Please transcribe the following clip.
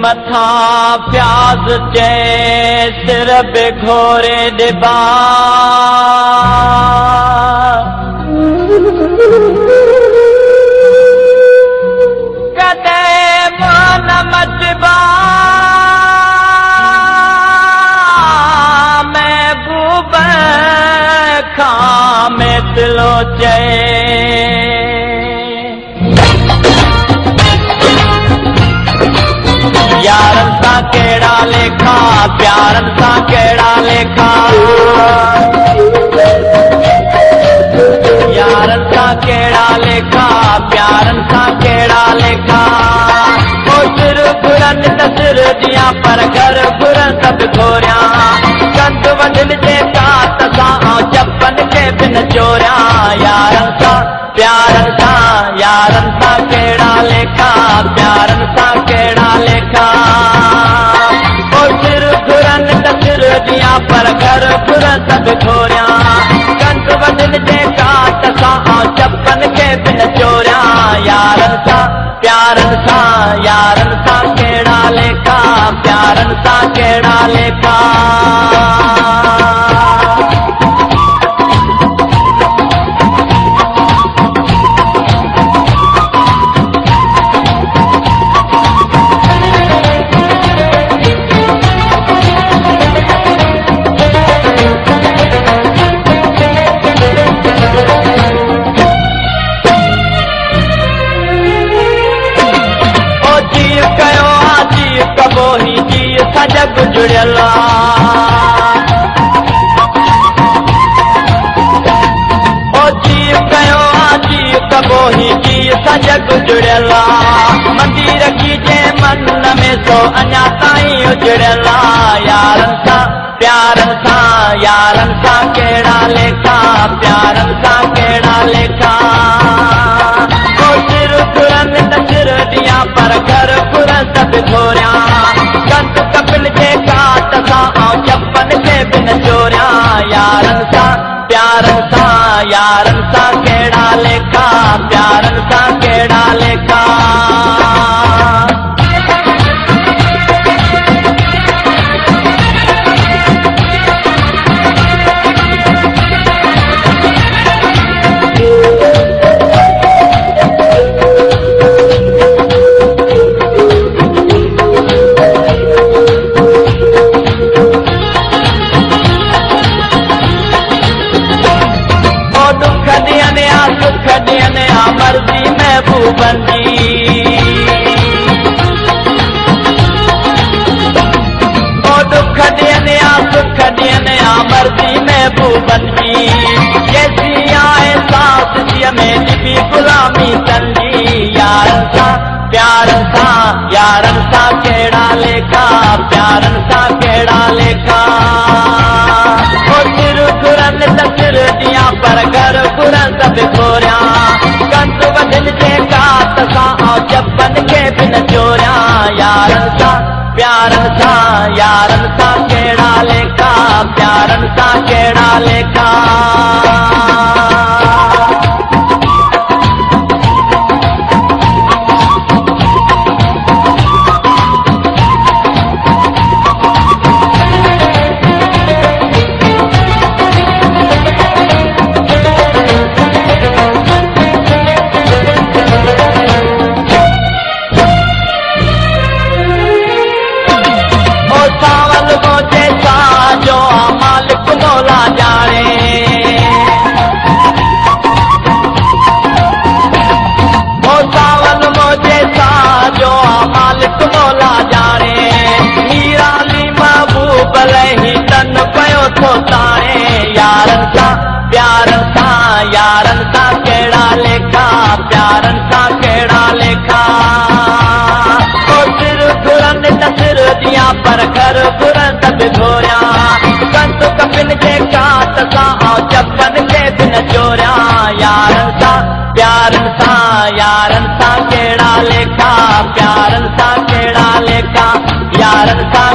मथा प्याज चे सिर बेघोरे डिबा कदे मन मचबा महबूब खां में तिलो चे यारन सा केड़ा लेखा प्यारन सा केड़ा लेखा यारन सा केड़ा लेखा प्यारन सा केड़ा लेखा ओ सिर बुरन तसर दिया पर घर बुरन सब घोरिया कंद वडल जे का तसा चपन के बिन चोरिया यारन सा केड़ा लेखा प्यारन सा केड़ा लेखा ओ सिर घुरन तसर दिया पर घर बुरन सब घोरिया कंद वडल जे का तसा चपन के बिन चोरिया यारन सा केड़ा लेखा प्यारन सा केड़ा लेखा जग जुड़ला ओ जीव कयो जीव कबो ही जीव सजग जुड़ला मंदिर की जे मन में सो अञा ताईं उजड़ला यारन सा केड़ा लेखा प्यारन सा केड़ा लेखा ओ सिर घुरन तसर दिया पर घर घुरन सब घोरिया कंद कपिल जे का तसा चपन के बिन चोरिया यारन सा केड़ा लेखा प्यारन सा केड़ा लेखा मर्जी महबूबन जी ओ दुख दियने सुख दियने मर्जी महबूबन जी जैसी आए सास जी में भी गुलामी तंजी यारन सा केड़ा लेखा प्यारन सा केड़ा लेखा ओ सिर घुरन तसर दिया पर घर घुरन सब घोरिया कंद वडल जे का तसा चपन के बिन चोरिया यारन सा केड़ा लेखा प्यारन सा केड़ा लेखा मालिक मौला जाने ओ सावन मोजे सा जो मालिक मौला जाने मीराली महबूब लही तन पयो थो ताणे यारन सा केड़ा लेखा प्यारन सा केड़ा लेखा ओ सिर घुरन तसर दिया पर घर घुरन सब घोरिया रात सां ऐं चपन खे बि न चोरियां। यारनि सां प्यारनि सां, यारनि सां कहिड़ा लेखा, प्यारनि सां कहिड़ा लेखा, यारनि सां